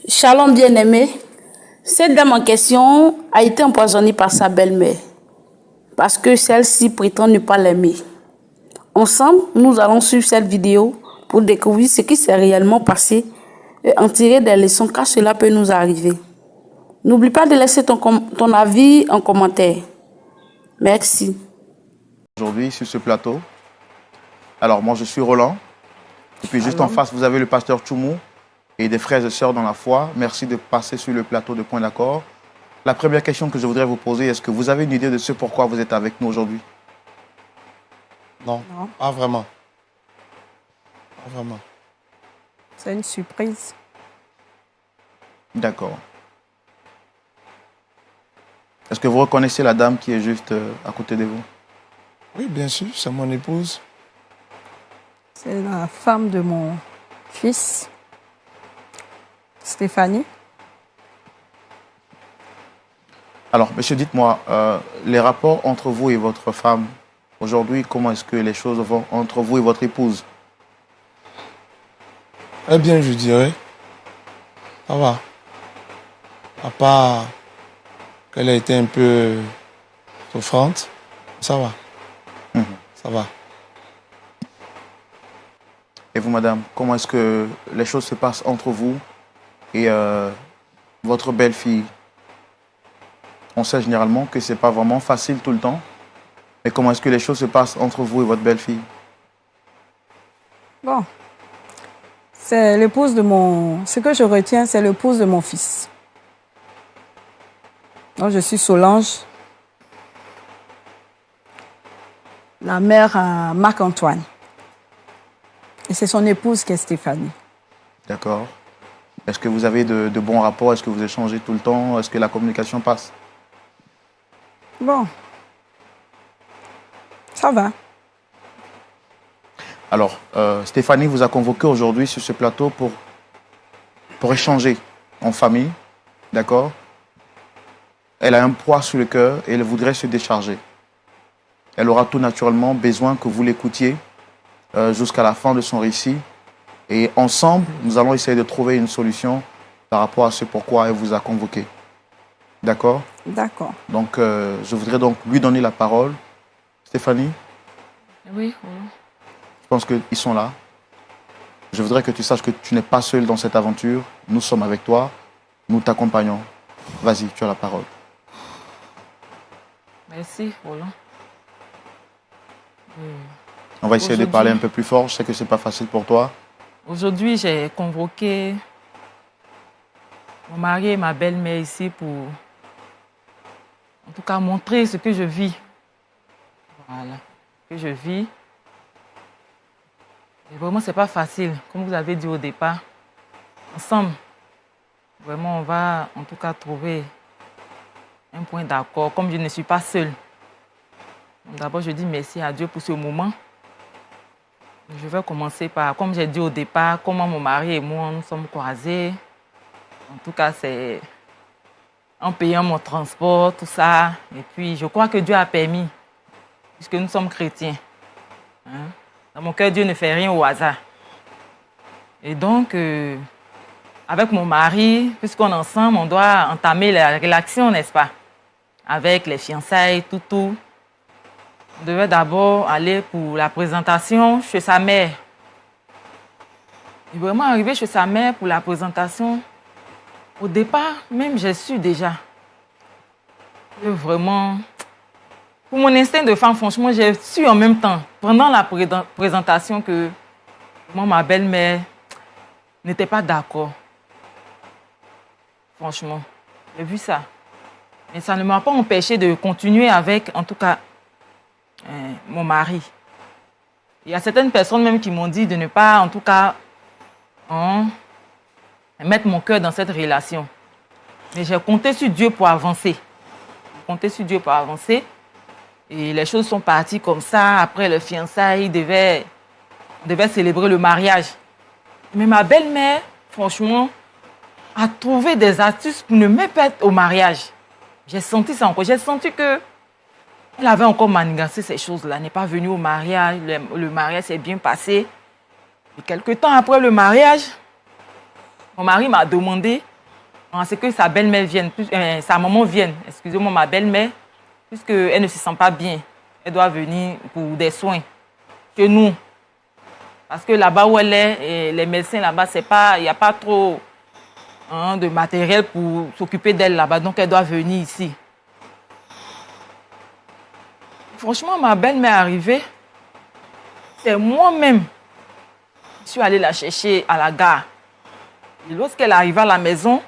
Shalom bien-aimé, cette dame en question a été empoisonnée par sa belle-mère parce que celle-ci prétend ne pas l'aimer. Ensemble, nous allons suivre cette vidéo pour découvrir ce qui s'est réellement passé et en tirer des leçons car cela peut nous arriver. N'oublie pas de laisser ton avis en commentaire. Merci. Aujourd'hui sur ce plateau. Alors moi je suis Roland et puis juste en face vous avez le pasteur Tchoumou et des frères et sœurs dans la foi. Merci de passer sur le plateau de Point d'accord. La première question que je voudrais vous poser, est-ce que vous avez une idée de ce pourquoi vous êtes avec nous aujourd'hui? Non, pas vraiment. Pas vraiment. C'est une surprise. D'accord. Est-ce que vous reconnaissez la dame qui est juste à côté de vous? Oui, bien sûr, c'est mon épouse. C'est la femme de mon fils, Stéphanie. Alors, monsieur, dites-moi, les rapports entre vous et votre femme, aujourd'hui, comment est-ce que les choses vont entre vous et votre épouse? Eh bien, je dirais, ça va. À part qu'elle a été un peu souffrante, ça va. Ça va. Et vous, madame, comment est-ce que les choses se passent entre vous et votre belle-fille? On sait généralement que ce n'est pas vraiment facile tout le temps. Mais comment est-ce que les choses se passent entre vous et votre belle-fille? Bon, c'est l'épouse de mon... Ce que je retiens, c'est l'épouse de mon fils. Donc, je suis Solange, la mère à Marc-Antoine. Et c'est son épouse qui est Stéphanie. D'accord. Est-ce que vous avez de bons rapports? Est-ce que vous échangez tout le temps? Est-ce que la communication passe? Bon, ça va. Alors, Stéphanie vous a convoqué aujourd'hui sur ce plateau pour échanger en famille. D'accord? Elle a un poids sur le cœur et elle voudrait se décharger. Elle aura tout naturellement besoin que vous l'écoutiez jusqu'à la fin de son récit. Et ensemble, nous allons essayer de trouver une solution par rapport à ce pourquoi elle vous a convoqué. D'accord? D'accord. Donc, je voudrais donc lui donner la parole. Stéphanie? Oui. Je pense qu'ils sont là. Je voudrais que tu saches que tu n'es pas seul dans cette aventure. Nous sommes avec toi. Nous t'accompagnons. Vas-y, tu as la parole. Merci, Roland. On va essayer de parler un peu plus fort. Je sais que ce n'est pas facile pour toi. Aujourd'hui, j'ai convoqué mon mari et ma belle-mère ici pour, en tout cas, montrer ce que je vis. Voilà, ce que je vis. Et vraiment, ce n'est pas facile. Comme vous avez dit au départ, ensemble, vraiment, on va en tout cas trouver un point d'accord. Comme je ne suis pas seule. D'abord, je dis merci à Dieu pour ce moment. Je vais commencer par, comme j'ai dit au départ, comment mon mari et moi nous sommes croisés. En tout cas, c'est en payant mon transport, tout ça. Et puis, je crois que Dieu a permis, puisque nous sommes chrétiens. Hein? Dans mon cœur, Dieu ne fait rien au hasard. Et donc, avec mon mari, puisqu'on est ensemble, on doit entamer la relation, n'est-ce pas? Avec les fiançailles, tout. On devait d'abord aller pour la présentation chez sa mère. Et vraiment arrivé chez sa mère pour la présentation, au départ, même j'ai su déjà que vraiment, pour mon instinct de femme, franchement, j'ai su en même temps, pendant la présentation, que moi, ma belle-mère n'était pas d'accord. Franchement, j'ai vu ça. Mais ça ne m'a pas empêché de continuer avec, en tout cas, mon mari. Il y a certaines personnes même qui m'ont dit de ne pas, en tout cas, mettre mon cœur dans cette relation. Mais j'ai compté sur Dieu pour avancer. J'ai compté sur Dieu pour avancer. Et les choses sont parties comme ça. Après le fiançailles, on devait célébrer le mariage. Mais ma belle-mère, franchement, a trouvé des astuces pour ne même pas être au mariage. J'ai senti ça encore. J'ai senti que elle avait encore manigancé ces choses-là. Elle n'est pas venue au mariage. Le mariage s'est bien passé. Et quelques temps après le mariage, mon mari m'a demandé à ce que sa belle-mère vienne, sa maman vienne, excusez-moi, ma belle-mère, puisqu'elle ne se sent pas bien. Elle doit venir pour des soins chez nous. Parce que là-bas où elle est, les médecins là-bas, il n'y a pas trop de matériel pour s'occuper d'elle là-bas. Donc, elle doit venir ici. Franchement, ma belle-mère est arrivée. C'est moi-même qui suis allée la chercher à la gare. Et lorsqu'elle arrive à la maison,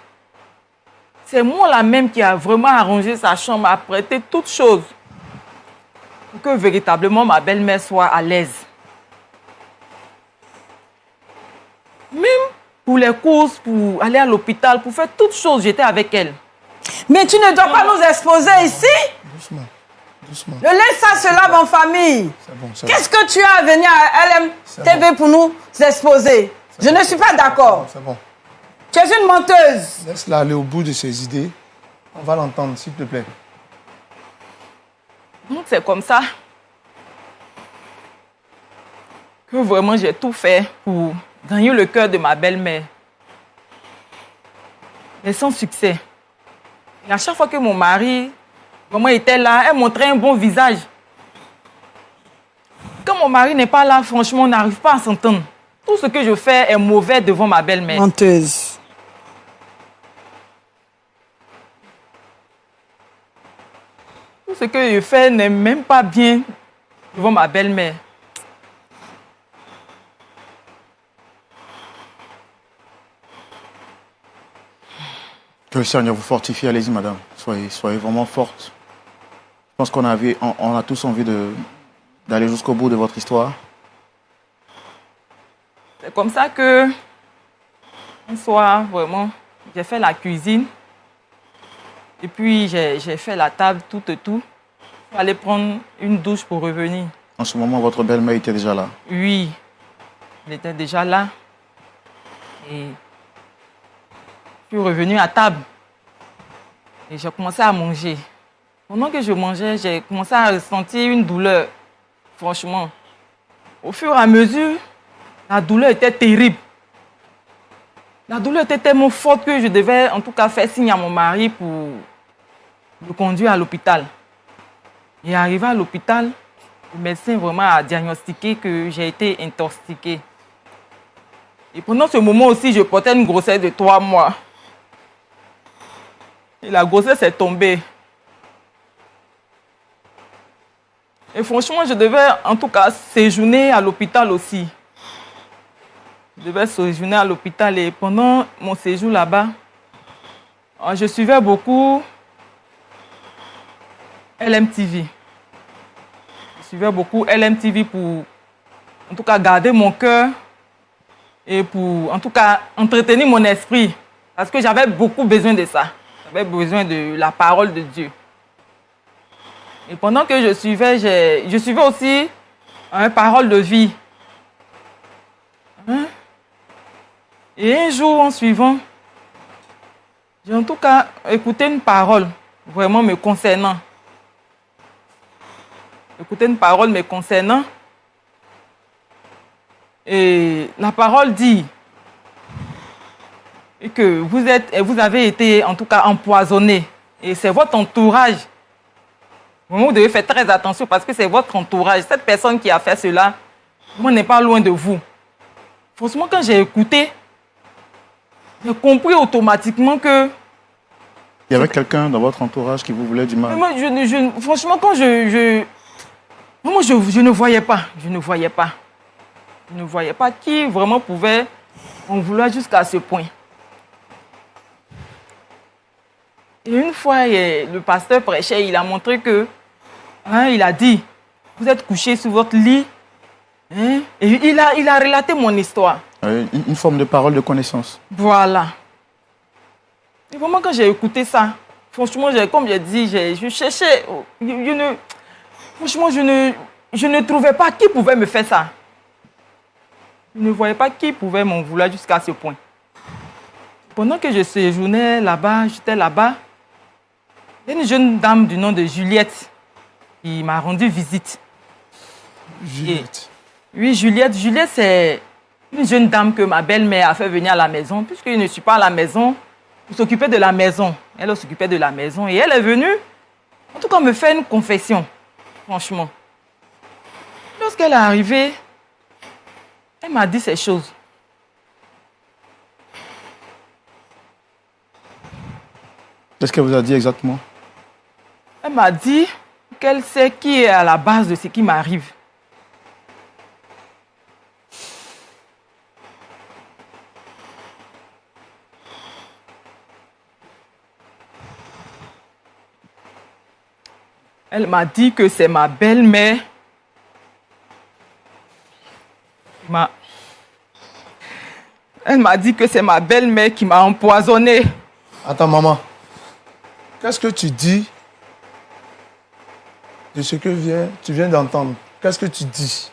c'est moi la même qui a vraiment arrangé sa chambre, a prêté toutes choses pour que véritablement ma belle-mère soit à l'aise. Même pour les courses, pour aller à l'hôpital, pour faire toutes choses, j'étais avec elle. Mais tu ne dois pas nous exposer ici. Doucement. Doucement. Ne laisse ça se lave en famille. C'est bon, c'est Qu'est-ce que tu as à venir à LMTV pour nous exposer? Je ne suis pas d'accord. C'est bon. Tu es une menteuse. Laisse-la aller au bout de ses idées. On va l'entendre, s'il te plaît. Donc c'est comme ça que vraiment j'ai tout fait pour gagner le cœur de ma belle-mère. Mais sans succès. Et à chaque fois que mon mari vraiment était là, elle montrait un bon visage. Quand mon mari n'est pas là, franchement, on n'arrive pas à s'entendre. Tout ce que je fais est mauvais devant ma belle-mère. Menteuse. Tout ce que je fais n'est même pas bien devant ma belle-mère. Que le Seigneur vous fortifie. Allez-y, madame. Soyez vraiment forte. Je pense qu'on a tous envie d'aller jusqu'au bout de votre histoire. C'est comme ça que, un soir, vraiment, j'ai fait la cuisine. Et puis, j'ai fait la table, tout et tout. Je suis allée prendre une douche pour revenir. En ce moment, votre belle-mère était déjà là. Oui, elle était déjà là. Et je suis revenue à table. Et j'ai commencé à manger. Pendant que je mangeais, j'ai commencé à ressentir une douleur. Franchement. Au fur et à mesure, la douleur était terrible. La douleur était tellement forte que je devais en tout cas faire signe à mon mari pour le conduire à l'hôpital. Et arrivé à l'hôpital, le médecin vraiment a diagnostiqué que j'ai été intoxiquée. Et pendant ce moment aussi, je portais une grossesse de 3 mois. Et la grossesse est tombée. Et franchement, je devais en tout cas séjourner à l'hôpital aussi. Je devais séjourner à l'hôpital et pendant mon séjour là-bas, je suivais beaucoup LMTV. Je suivais beaucoup LMTV pour en tout cas garder mon cœur et pour en tout cas entretenir mon esprit. Parce que j'avais beaucoup besoin de ça. J'avais besoin de la parole de Dieu. Et pendant que je suivais aussi une parole de vie. Et un jour, en suivant, j'ai en tout cas écouté une parole vraiment me concernant. Écouté une parole me concernant. Et la parole dit que vous avez été en tout cas empoisonné. Et c'est votre entourage. Vous devez faire très attention parce que c'est votre entourage. Cette personne qui a fait cela, moi, n'est pas loin de vous. Franchement, quand j'ai écouté, j'ai compris automatiquement que... Il y avait quelqu'un dans votre entourage qui vous voulait du mal. Moi, franchement, quand moi, je ne voyais pas. Je ne voyais pas. Je ne voyais pas qui vraiment pouvait en vouloir jusqu'à ce point. Et une fois, le pasteur prêchait, il a montré que, il a dit, vous êtes couché sur votre lit. Et il a relaté mon histoire. Une forme de parole de connaissance. Voilà. Et vraiment, quand j'ai écouté ça, franchement, comme j'ai dit, je cherchais. Franchement, je ne trouvais pas qui pouvait me faire ça. Je ne voyais pas qui pouvait m'en vouloir jusqu'à ce point. Pendant que je séjournais là-bas, j'étais là-bas, il y a une jeune dame du nom de Juliette qui m'a rendu visite. Juliette. Oui, Juliette. Juliette, c'est une jeune dame que ma belle-mère a fait venir à la maison. Puisque je ne suis pas à la maison, pour s'occuper de la maison. Elle s'occupait de la maison et elle est venue, en tout cas, me faire une confession, franchement. Lorsqu'elle est arrivée, elle m'a dit ces choses. Qu'est-ce qu'elle vous a dit exactement? Elle m'a dit qu'elle sait qui est à la base de ce qui m'arrive. Elle m'a dit que c'est ma belle-mère. Elle m'a dit que c'est ma belle-mère qui m'a empoisonné. Attends, maman. Qu'est-ce que tu dis de ce que tu viens d'entendre? Qu'est-ce que tu dis?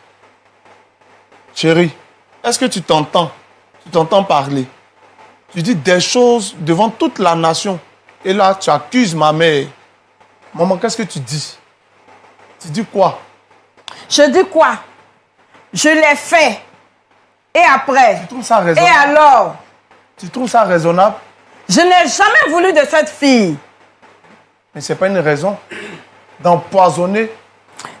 Chérie, est-ce que tu t'entends? Tu t'entends parler? Tu dis des choses devant toute la nation. Et là, tu accuses ma mère. Maman, qu'est-ce que tu dis? Tu dis quoi? Je dis quoi? Je l'ai fait. Et après? Tu trouves ça raisonnable? Et alors? Tu trouves ça raisonnable? Je n'ai jamais voulu de cette fille. Mais ce n'est pas une raison d'empoisonner.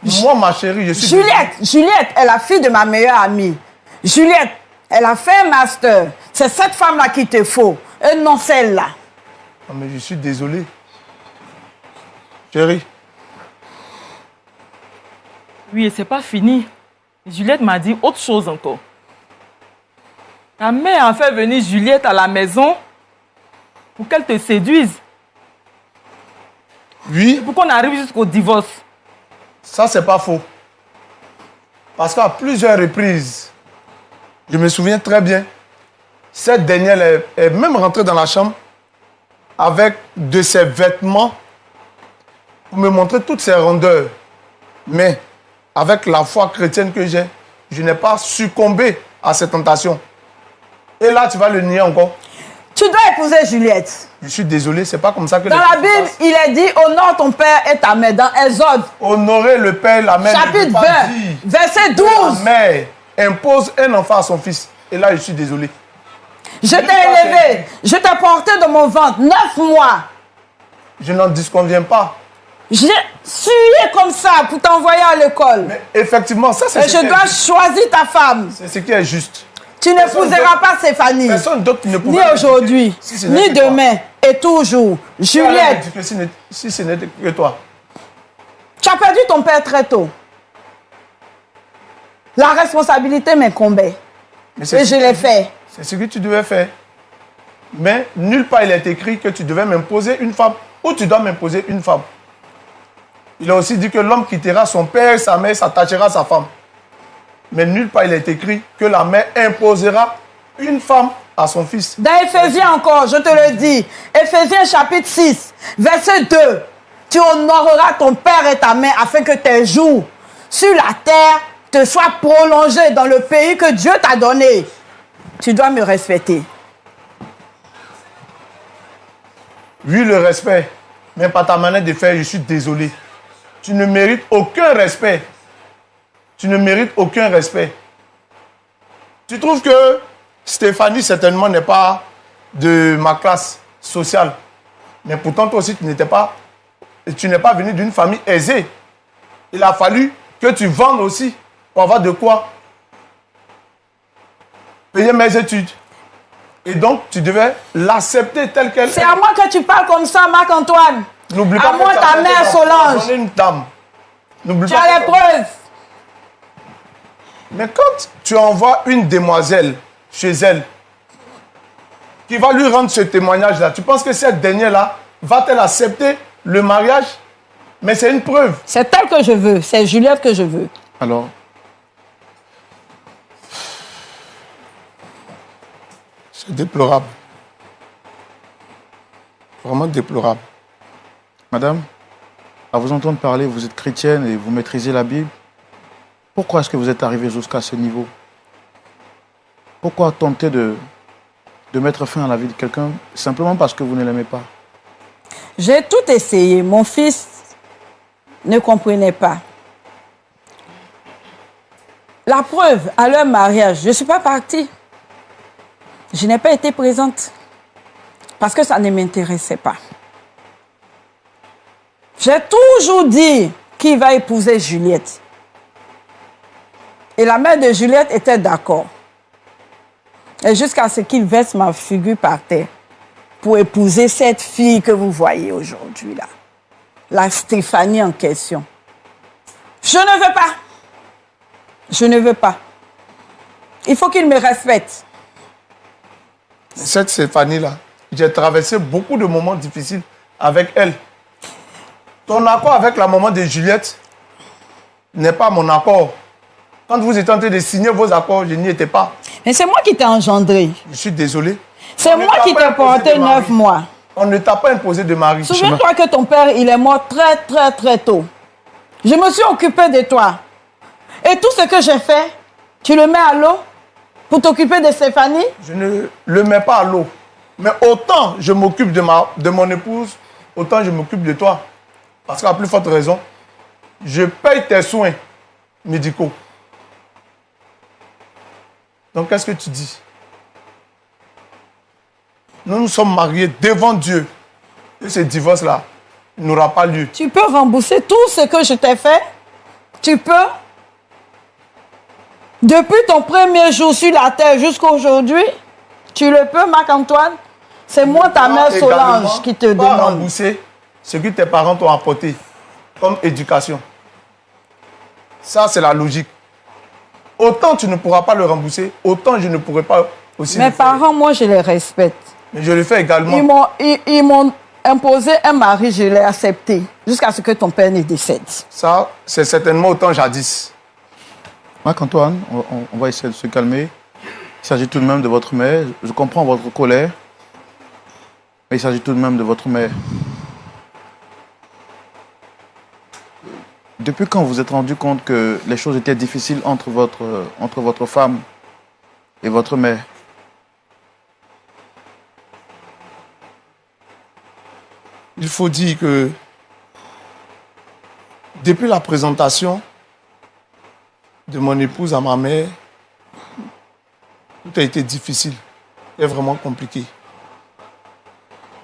Moi, ma chérie, je suis... Juliette est la fille de ma meilleure amie. Juliette, elle a fait un master. C'est cette femme-là qu'il te faut. Et non celle-là. Non, mais je suis désolé. Chérie. Oui, et c'est pas fini. Juliette m'a dit autre chose encore. Ta mère a fait venir Juliette à la maison pour qu'elle te séduise. Oui. Et pour qu'on arrive jusqu'au divorce. Ça, c'est pas faux. Parce qu'à plusieurs reprises, je me souviens très bien, cette dernière est même rentrée dans la chambre avec de ses vêtements pour me montrer toutes ses rondeurs. Mais avec la foi chrétienne que j'ai, je n'ai pas succombé à cette tentation. Et là, tu vas le nier encore. Tu dois épouser Juliette. Je suis désolé, c'est pas comme ça que... Dans la Bible, il est dit « Honore ton père et ta mère » dans Exode. Honorer le père, la mère... Chapitre 20, verset 12. La mère impose un enfant à son fils. Et là, je suis désolé. Je t'ai élevé, je t'ai porté dans mon ventre 9 mois. Je n'en disconviens pas. J'ai sué comme ça pour t'envoyer à l'école. Mais effectivement, ça c'est et je dois choisir ta femme. C'est ce qui est juste. Tu n'épouseras pas Stéphanie. Personne d'autre ne ni aujourd'hui, ni demain, et toujours. Juliette. Si ce n'était que toi. Tu as perdu ton père très tôt. La responsabilité m'incombait. Et je l'ai fait. C'est ce que tu devais faire. Mais nulle part il est écrit que tu devais m'imposer une femme ou tu dois m'imposer une femme. Il a aussi dit que l'homme quittera son père et sa mère, s'attachera à sa femme. Mais nulle part il est écrit que la mère imposera une femme à son fils. Dans Éphésiens encore, je te le dis. Éphésiens chapitre 6, verset 2. Tu honoreras ton père et ta mère afin que tes jours sur la terre te soient prolongés dans le pays que Dieu t'a donné. Tu dois me respecter. Oui, le respect. Mais par ta manière de faire, je suis désolé. Tu ne mérites aucun respect. Tu ne mérites aucun respect. Tu trouves que Stéphanie, certainement, n'est pas de ma classe sociale. Mais pourtant, toi aussi, tu n'es pas venu d'une famille aisée. Il a fallu que tu vendes aussi pour avoir de quoi payer mes études. Et donc, tu devais l'accepter telle qu'elle est. C'est à moi que tu parles comme ça, Marc-Antoine. N'oublie pas à moi, ta mère Solange. Une dame. Tu as les preuves. Mais quand tu envoies une demoiselle chez elle, qui va lui rendre ce témoignage-là, tu penses que cette dernière-là va-t-elle accepter le mariage? Mais c'est une preuve. C'est elle que je veux. C'est Juliette que je veux. Alors, c'est déplorable. Vraiment déplorable. madame, à vous entendre parler, vous êtes chrétienne et vous maîtrisez la Bible. Pourquoi est-ce que vous êtes arrivé jusqu'à ce niveau? Pourquoi tenter de mettre fin à la vie de quelqu'un simplement parce que vous ne l'aimez pas? J'ai tout essayé. Mon fils ne comprenait pas. La preuve, à leur mariage, je ne suis pas partie. Je n'ai pas été présente. parce que ça ne m'intéressait pas. J'ai toujours dit qu'il va épouser Juliette. Et la mère de Juliette était d'accord. Et jusqu'à ce qu'il verse ma figure par terre pour épouser cette fille que vous voyez aujourd'hui là. La Stéphanie en question. Je ne veux pas. Je ne veux pas. Il faut qu'il me respecte. Cette Stéphanie-là, j'ai traversé beaucoup de moments difficiles avec elle. Ton accord avec la maman de Juliette n'est pas mon accord. Quand vous étiez en train de signer vos accords, je n'y étais pas. Mais c'est moi qui t'ai engendré. Je suis désolé. C'est moi qui t'ai porté 9 mois. On ne t'a pas imposé de mari. Souviens-toi que ton père, il est mort très tôt. Je me suis occupée de toi. Et tout ce que j'ai fait, tu le mets à l'eau pour t'occuper de Stéphanie? Je ne le mets pas à l'eau. Mais autant je m'occupe de mon épouse, autant je m'occupe de toi. Parce qu'à plus forte raison, je paye tes soins médicaux. Donc, qu'est-ce que tu dis? Nous nous sommes mariés devant Dieu. Et ce divorce-là n'aura pas lieu. Tu peux rembourser tout ce que je t'ai fait? Tu peux? Depuis ton premier jour sur la terre jusqu'à aujourd'hui, tu le peux, Marc-Antoine? C'est moi, ta mère Solange, qui te demande. Rembourser ce que tes parents t'ont apporté comme éducation. Ça, c'est la logique. Autant tu ne pourras pas le rembourser, autant je ne pourrai pas aussi Mes le faire. parents, moi, je les respecte. Mais je le fais également. Ils m'ont imposé un mari, je l'ai accepté, jusqu'à ce que ton père ne décède. Ça, c'est certainement autant jadis. Marc-Antoine, on va essayer de se calmer. Il s'agit tout de même de votre mère. Je comprends votre colère, mais il s'agit tout de même de votre mère. Depuis quand vous vous êtes rendu compte que les choses étaient difficiles entre votre femme et votre mère? Il faut dire que depuis la présentation de mon épouse à ma mère, tout a été difficile et vraiment compliqué.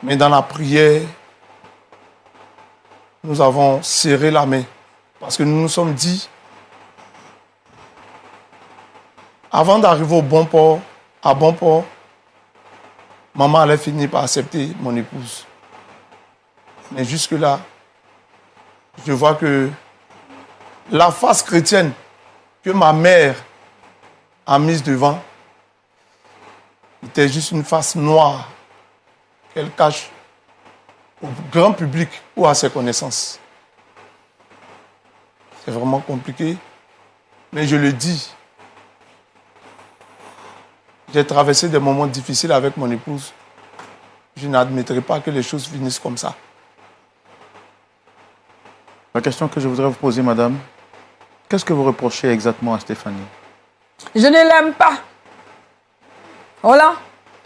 Mais dans la prière, nous avons serré la main parce que nous nous sommes dit, avant d'arriver au bon port, à bon port, maman allait finir par accepter mon épouse. Mais jusque-là, je vois que la face chrétienne que ma mère a mise devant était juste une face noire qu'elle cache au grand public ou à ses connaissances. C'est vraiment compliqué, mais je le dis. J'ai traversé des moments difficiles avec mon épouse. Je n'admettrai pas que les choses finissent comme ça. La question que je voudrais vous poser, madame, qu'est-ce que vous reprochez exactement à Stéphanie? Je ne l'aime pas. Voilà,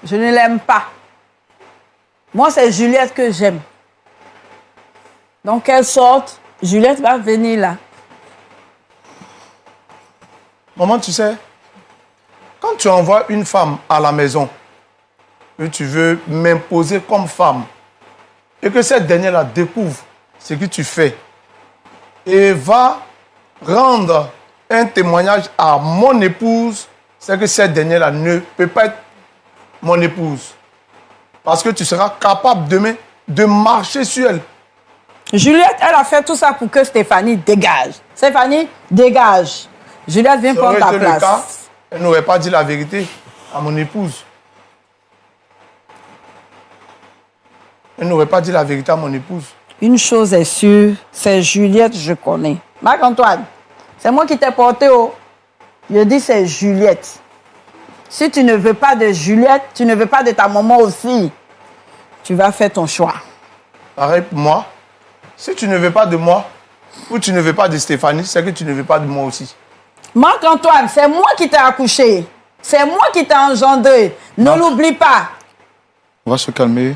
je ne l'aime pas. Moi, c'est Juliette que j'aime. Donc, qu'elle sorte, Juliette va venir là. Maman, tu sais, quand tu envoies une femme à la maison, que tu veux m'imposer comme femme, et que cette dernière-là découvre ce que tu fais, et va rendre un témoignage à mon épouse, c'est que cette dernière-là ne peut pas être mon épouse. Parce que tu seras capable demain de marcher sur elle. Juliette, elle a fait tout ça pour que Stéphanie dégage. Stéphanie, dégage. Juliette, viens prendre ta place. Le cas, elle n'aurait pas dit la vérité à mon épouse. Elle n'aurait pas dit la vérité à mon épouse. Une chose est sûre, c'est Juliette, je connais. Marc-Antoine, c'est moi qui t'ai porté haut. Je dis c'est Juliette. Si tu ne veux pas de Juliette, tu ne veux pas de ta maman aussi. Tu vas faire ton choix. Pareil pour moi. Si tu ne veux pas de moi, ou tu ne veux pas de Stéphanie, c'est que tu ne veux pas de moi aussi. Marc-Antoine, c'est moi qui t'ai accouché. C'est moi qui t'ai engendré. Ne l'oublie pas. On va se calmer.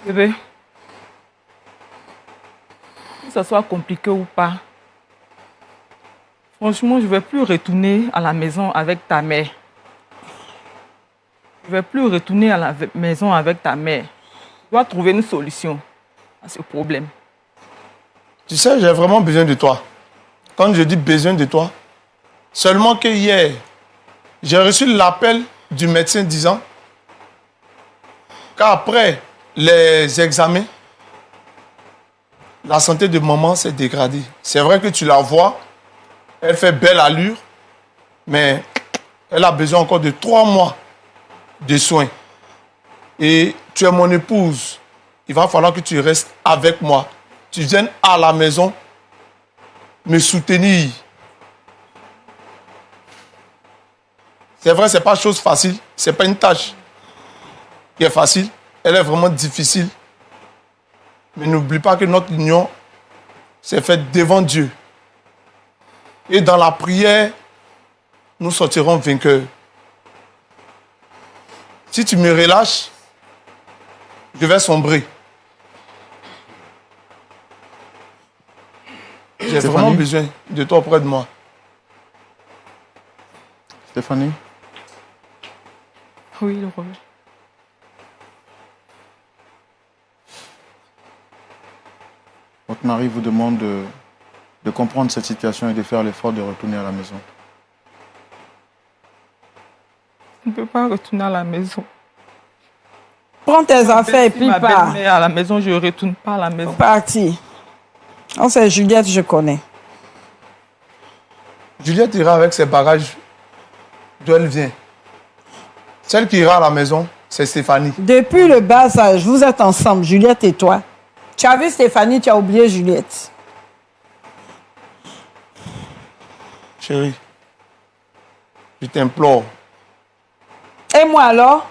Bébé, que ce soit compliqué ou pas, Franchement, je ne vais plus retourner à la maison avec ta mère. Je ne vais plus retourner à la maison avec ta mère. Tu dois trouver une solution à ce problème. Tu sais, j'ai vraiment besoin de toi. Quand je dis besoin de toi, seulement que hier, j'ai reçu l'appel du médecin disant qu'après les examens, la santé de maman s'est dégradée. C'est vrai que tu la vois, elle fait belle allure, mais elle a besoin encore de 3 mois de soins. Et tu es mon épouse. Il va falloir que tu restes avec moi. Tu viennes à la maison me soutenir. C'est vrai, ce n'est pas chose facile. Ce n'est pas une tâche qui est facile. Elle est vraiment difficile. Mais n'oublie pas que notre union s'est faite devant Dieu. Et dans la prière, nous sortirons vainqueurs. Si tu me relâches, je vais sombrer. J'ai vraiment besoin de toi auprès de moi. Stéphanie? Oui, le roi. Votre mari vous demande de comprendre cette situation et de faire l'effort de retourner à la maison. On ne peut pas retourner à la maison. Prends tes affaires et puis Ma pars. belle-mère à la maison, je ne retourne pas à la maison. Parti. Oh, c'est Juliette, je connais. Juliette ira avec ses bagages d'où elle vient. Celle qui ira à la maison, c'est Stéphanie. Depuis le bas âge, vous êtes ensemble, Juliette et toi. Tu as vu Stéphanie, tu as oublié Juliette. Chérie, je t'implore. Et moi alors?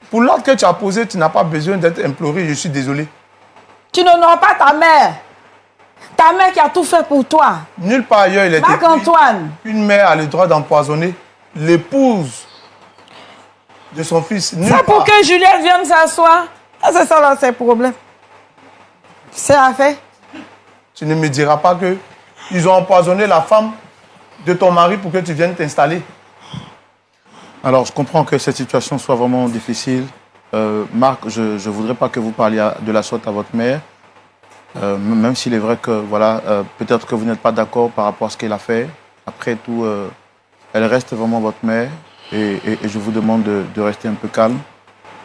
Pour l'ordre que tu as posé, tu n'as pas besoin d'être imploré, je suis désolé. Tu n'honores pas ta mère. Ta mère qui a tout fait pour toi. Nulle part ailleurs, il est écrit Marc-Antoine. qu'une mère a le droit d'empoisonner l'épouse de son fils. Nulle C'est pour part. que Juliette vienne s'asseoir. Ah, c'est ça là, c'est le problème. C'est à faire. Tu ne me diras pas que ils ont empoisonné la femme de ton mari pour que tu viennes t'installer. Alors, je comprends que cette situation soit vraiment difficile. Marc, je ne voudrais pas que vous parliez de la sorte à votre mère. Même s'il est vrai que, voilà, peut-être que vous n'êtes pas d'accord par rapport à ce qu'elle a fait. Après tout, elle reste vraiment votre mère. Et je vous demande de rester un peu calme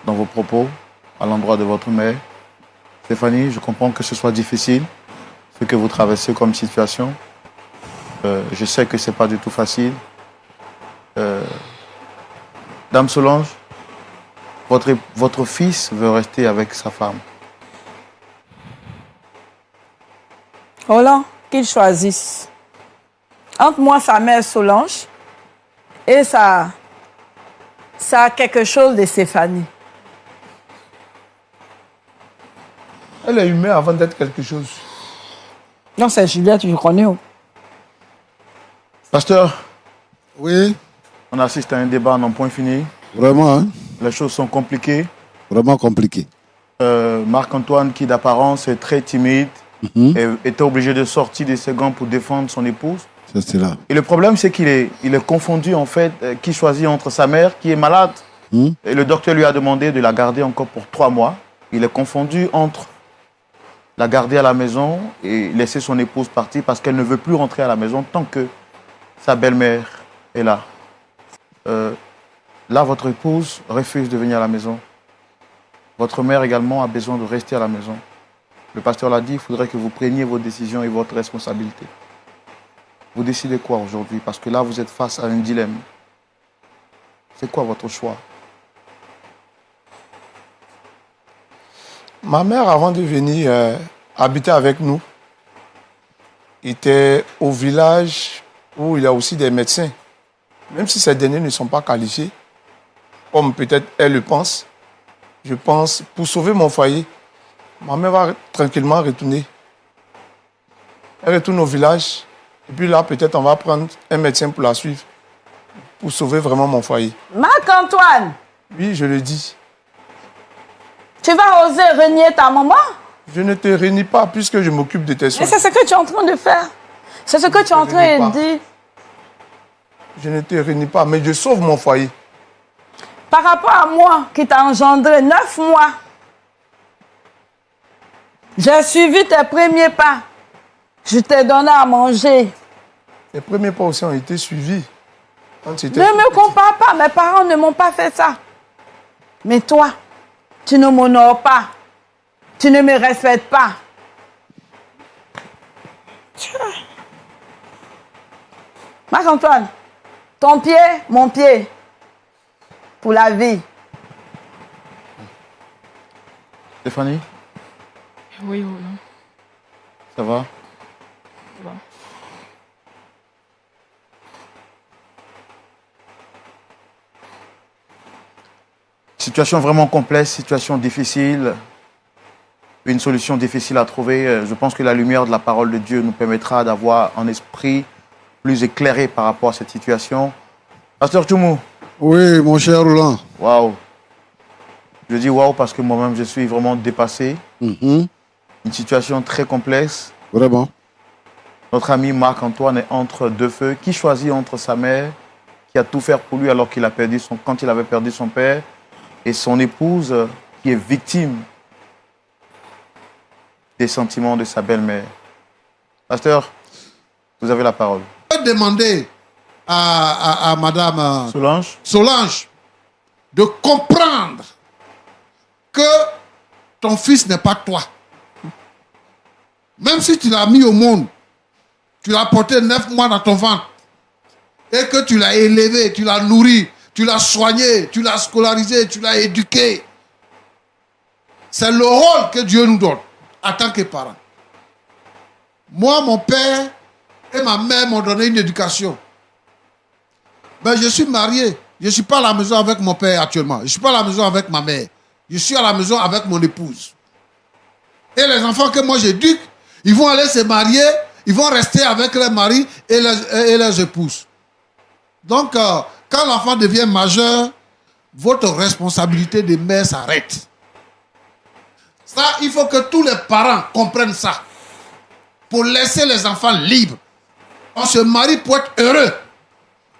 dans vos propos à l'endroit de votre mère. Stéphanie, je comprends que ce soit difficile, ce que vous traversez comme situation. Je sais que ce n'est pas du tout facile. Dame Solange, votre fils veut rester avec sa femme. Roland, qu'il choisisse. Entre moi, sa mère Solange, et ça a quelque chose de Stéphanie. Elle est humaine avant d'être quelque chose. Non, c'est Juliette, tu le connais. Oh. Pasteur, Oui, on assiste à un débat non point fini. vraiment, hein? Les choses sont compliquées. Vraiment compliqué. Marc-Antoine, qui d'apparence est très timide, était obligé de sortir de ses gants pour défendre son épouse. C'est cela. Et le problème, c'est qu'il est confondu, en fait, qui choisit entre sa mère, qui est malade, et le docteur lui a demandé de la garder encore pour 3 mois. Il est confondu entre la garder à la maison et laisser son épouse partir parce qu'elle ne veut plus rentrer à la maison tant que sa belle-mère est là. Là, votre épouse refuse de venir à la maison. Votre mère également a besoin de rester à la maison. Le pasteur l'a dit, il faudrait que vous preniez vos décisions et votre responsabilité. Vous décidez quoi aujourd'hui? Parce que là, vous êtes face à un dilemme. C'est quoi votre choix? Ma mère, avant de venir habiter avec nous, était au village où il y a aussi des médecins. Même si ces derniers ne sont pas qualifiés, comme peut-être elle le pense, je pense, pour sauver mon foyer, ma mère va tranquillement retourner. Elle retourne au village, et puis là, peut-être on va prendre un médecin pour la suivre, pour sauver vraiment mon foyer. Marc-Antoine, Oui, je le dis. tu vas oser renier ta maman? Je ne te réunis pas puisque je m'occupe de tes soins. Et c'est ce que tu es en train de faire. C'est ce que tu es en train de dire. Je ne te réunis pas, mais je sauve mon foyer. Par rapport à moi qui t'a engendré 9 mois, j'ai suivi tes premiers pas. Je t'ai donné à manger. Les premiers pas aussi ont été suivis. Quand tu étais Ne tout me petit. compare pas, mes parents ne m'ont pas fait ça. Mais toi, tu ne m'honores pas. Tu ne me respectes pas. Marc-Antoine, ton pied, mon pied. Pour la vie. Stéphanie, Oui, oui. ça va? Ça va. Situation vraiment complexe, situation difficile, une solution difficile à trouver. Je pense que la lumière de la parole de Dieu nous permettra d'avoir un esprit plus éclairé par rapport à cette situation. Pasteur Tchoumou, Oui, mon cher Roland. waouh. Je dis waouh parce que moi-même, je suis vraiment dépassé. Mhm. Une situation très complexe. Vraiment. Notre ami Marc-Antoine est entre deux feux. Qui choisit entre sa mère, qui a tout fait pour lui alors qu'il a perdu quand il avait perdu son père, et son épouse qui est victime des sentiments de sa belle-mère. Pasteur, vous avez la parole. Je vais demander à Madame Solange, Solange de comprendre que ton fils n'est pas toi. Même si tu l'as mis au monde, tu l'as porté 9 mois dans ton ventre et que tu l'as élevé, tu l'as nourri, tu l'as soigné, tu l'as scolarisé, tu l'as éduqué. C'est le rôle que Dieu nous donne en tant que parents. Moi, mon père et ma mère m'ont donné une éducation. Ben, je suis marié. Je ne suis pas à la maison avec mon père actuellement. Je ne suis pas à la maison avec ma mère. Je suis à la maison avec mon épouse. Et les enfants que moi j'éduque, ils vont aller se marier, ils vont rester avec leurs maris et leurs épouses. Donc, quand l'enfant devient majeur, votre responsabilité de mère s'arrête. Ça, il faut que tous les parents comprennent ça. Pour laisser les enfants libres. On se marie pour être heureux.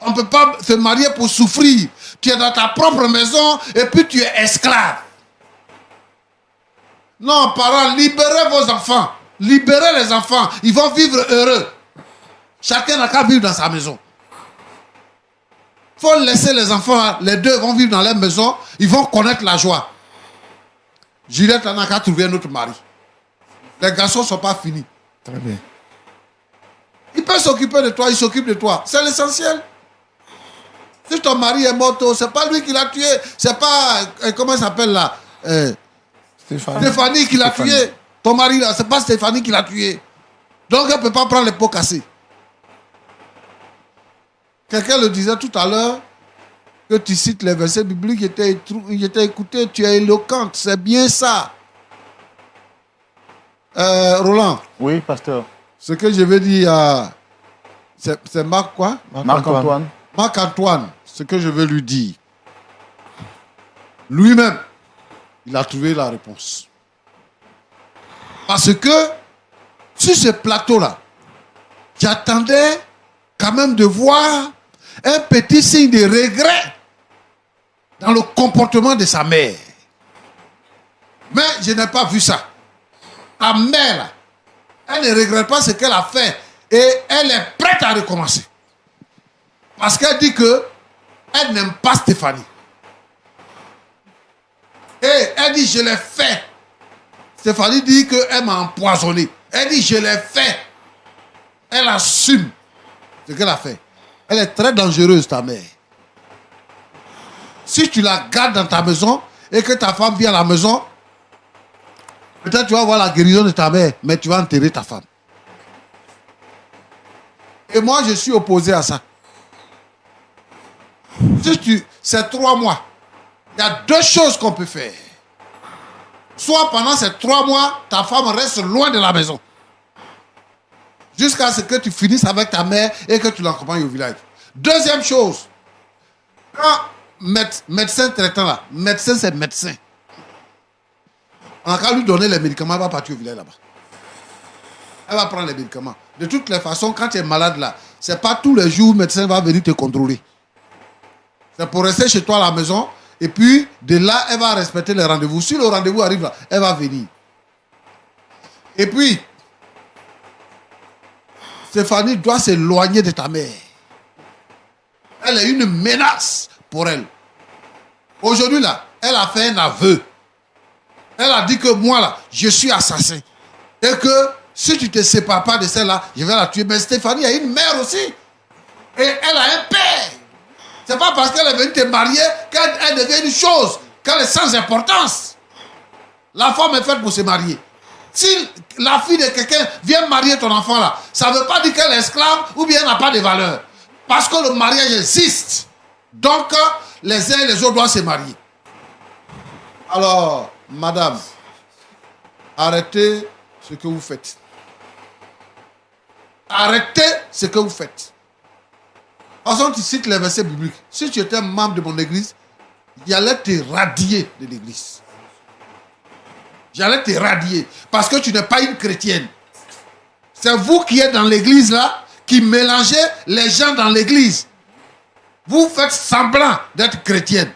On ne peut pas se marier pour souffrir. Tu es dans ta propre maison et puis tu es esclave. Non, parents, libérez vos enfants. Libérez les enfants. Ils vont vivre heureux. Chacun n'a qu'à vivre dans sa maison. Il faut laisser les enfants, les deux vont vivre dans leur maison. Ils vont connaître la joie. Juliette n'a qu'à trouver un autre mari. Les garçons ne sont pas finis. Très bien. Il peut s'occuper de toi, il s'occupe de toi. C'est l'essentiel. Si ton mari est mort, c'est pas lui qui l'a tué. C'est pas, comment il s'appelle là Stéphanie qui l'a tué. Ton mari là, c'est pas Stéphanie qui l'a tué. Donc elle ne peut pas prendre les pots cassés. Quelqu'un le disait tout à l'heure, que tu cites les versets bibliques, il était écouté, tu es éloquente, c'est bien ça. Roland, oui, pasteur. ce que je veux dire, c'est Marc quoi? Marc-Antoine. Marc-Antoine, ce que je veux lui dire, lui-même, il a trouvé la réponse. Parce que, sur ce plateau-là, j'attendais quand même de voir un petit signe de regret dans le comportement de sa mère. Mais je n'ai pas vu ça. Ta mère, là, elle ne regrette pas ce qu'elle a fait et elle est prête à recommencer. Parce qu'elle dit que elle n'aime pas Stéphanie. Et elle dit, je l'ai fait. Stéphanie dit qu'elle m'a empoisonné. Elle dit, je l'ai fait. Elle assume ce qu'elle a fait. Elle est très dangereuse, ta mère. Si tu la gardes dans ta maison et que ta femme vient à la maison, peut-être tu vas voir la guérison de ta mère, mais tu vas enterrer ta femme. Et moi, je suis opposé à ça. Si c'est 3 mois, il y a 2 choses qu'on peut faire. Soit pendant ces 3 mois, ta femme reste loin de la maison. Jusqu'à ce que tu finisses avec ta mère et que tu l'accompagnes au village. Deuxième chose, quand médecin traitant là, médecin c'est médecin. On a qu'à lui donner les médicaments, il va partir au village là-bas. Elle va prendre les médicaments. De toutes les façons, quand tu es malade là, ce n'est pas tous les jours le médecin va venir te contrôler. C'est pour rester chez toi à la maison. Et puis, de là, elle va respecter les rendez-vous. Si le rendez-vous arrive là, elle va venir. Et puis, Stéphanie doit s'éloigner de ta mère. Elle est une menace pour elle. Aujourd'hui là, elle a fait un aveu. Elle a dit que moi là, je suis assassin. Et que si tu ne te sépares pas de celle-là, je vais la tuer. Mais Stéphanie a une mère aussi. Et elle a un père. C'est pas parce qu'elle est venue te marier qu'elle devient une chose, qu'elle est sans importance. La femme est faite pour se marier. Si la fille de quelqu'un vient marier ton enfant là, ça ne veut pas dire qu'elle est esclave ou bien elle n'a pas de valeur. Parce que le mariage existe. Donc, les uns et les autres doivent se marier. Alors, madame, arrêtez ce que vous faites. Arrêtez ce que vous faites. Par exemple, tu cites les versets bibliques. Si tu étais membre de mon église, j'allais te radier de l'église. J'allais te radier. Parce que tu n'es pas une chrétienne. C'est vous qui êtes dans l'église là, qui mélangez les gens dans l'église. Vous faites semblant d'être chrétienne.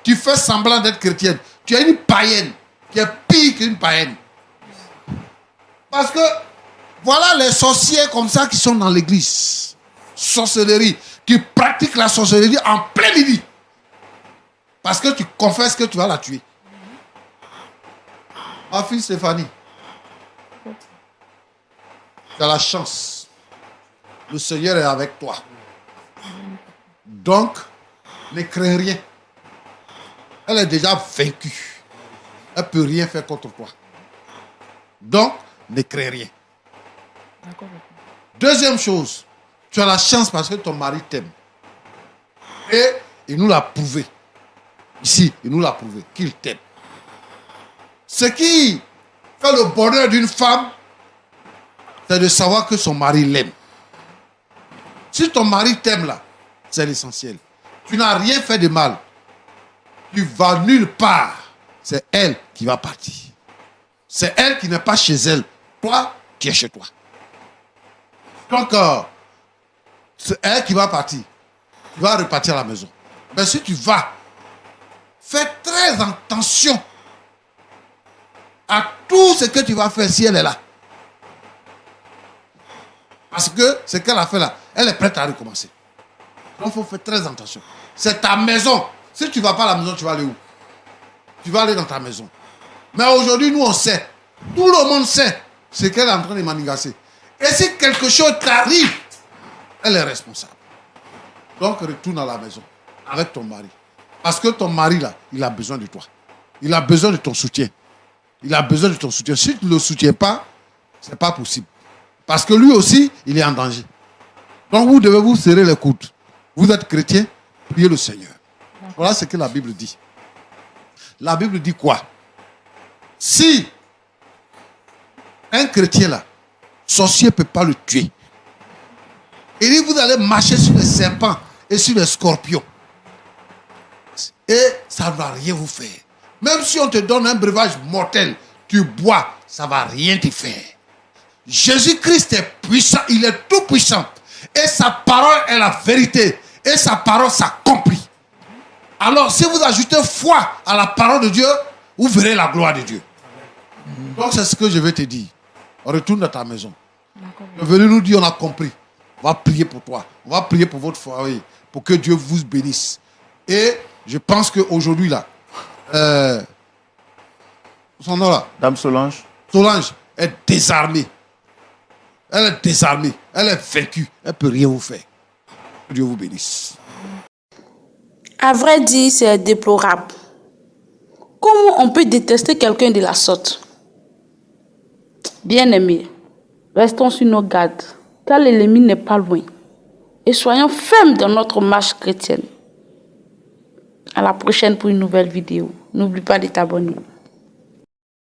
Tu fais semblant d'être chrétienne. Tu es une païenne qui est pire qu'une païenne. Parce que voilà les sorciers comme ça qui sont dans l'église. Sorcellerie. Tu pratiques la sorcellerie en plein midi. Parce que tu confesses que tu vas la tuer. Ma fille Stéphanie, tu as la chance. Le Seigneur est avec toi. Donc, ne crains rien. Elle est déjà vaincue. Elle ne peut rien faire contre toi. Donc, ne crains rien. Deuxième chose, tu as la chance parce que ton mari t'aime. Et il nous l'a prouvé. Ici, il nous l'a prouvé qu'il t'aime. Ce qui fait le bonheur d'une femme, c'est de savoir que son mari l'aime. Si ton mari t'aime là, c'est l'essentiel. Tu n'as rien fait de mal. Tu vas nulle part. C'est elle qui va partir. C'est elle qui n'est pas chez elle. Toi, tu es chez toi. Donc, c'est elle qui va partir. Tu vas repartir à la maison. Mais si tu vas, fais très attention à tout ce que tu vas faire si elle est là. Parce que ce qu'elle a fait là, elle est prête à recommencer. Donc, il faut faire très attention. C'est ta maison. Si tu ne vas pas à la maison, tu vas aller où? Tu vas aller dans ta maison. Mais aujourd'hui, nous, on sait. Tout le monde sait ce qu'elle est en train de manigancer. Et si quelque chose t'arrive, elle est responsable. Donc, retourne à la maison avec ton mari. Parce que ton mari, là, il a besoin de toi. Il a besoin de ton soutien. Il a besoin de ton soutien. Si tu ne le soutiens pas, ce n'est pas possible. Parce que lui aussi, il est en danger. Donc, vous devez vous serrer les coudes. Vous êtes chrétien, priez le Seigneur. Voilà ce que la Bible dit. La Bible dit quoi? Si un chrétien là, sorcier ne peut pas le tuer. Il dit, vous allez marcher sur les serpents et sur les scorpions. Et ça ne va rien vous faire. Même si on te donne un breuvage mortel, tu bois, ça ne va rien te faire. Jésus-Christ est puissant, il est tout puissant. Et sa parole est la vérité. Et sa parole s'accomplit. Alors, si vous ajoutez foi à la parole de Dieu, vous verrez la gloire de Dieu. Donc, c'est ce que je vais te dire. Retourne dans ta maison. Venez nous dire, on a compris. On va prier pour toi. On va prier pour votre foyer. Pour que Dieu vous bénisse. Et je pense qu'aujourd'hui, là, son nom là, Dame Solange. Solange est désarmée. Elle est désarmée. Elle est vaincue. Elle ne peut rien vous faire. Que Dieu vous bénisse. À vrai dire, c'est déplorable. Comment on peut détester quelqu'un de la sorte? Bien-aimés, restons sur nos gardes, car l'ennemi n'est pas loin. Et soyons fermes dans notre marche chrétienne. À la prochaine pour une nouvelle vidéo. N'oublie pas de t'abonner.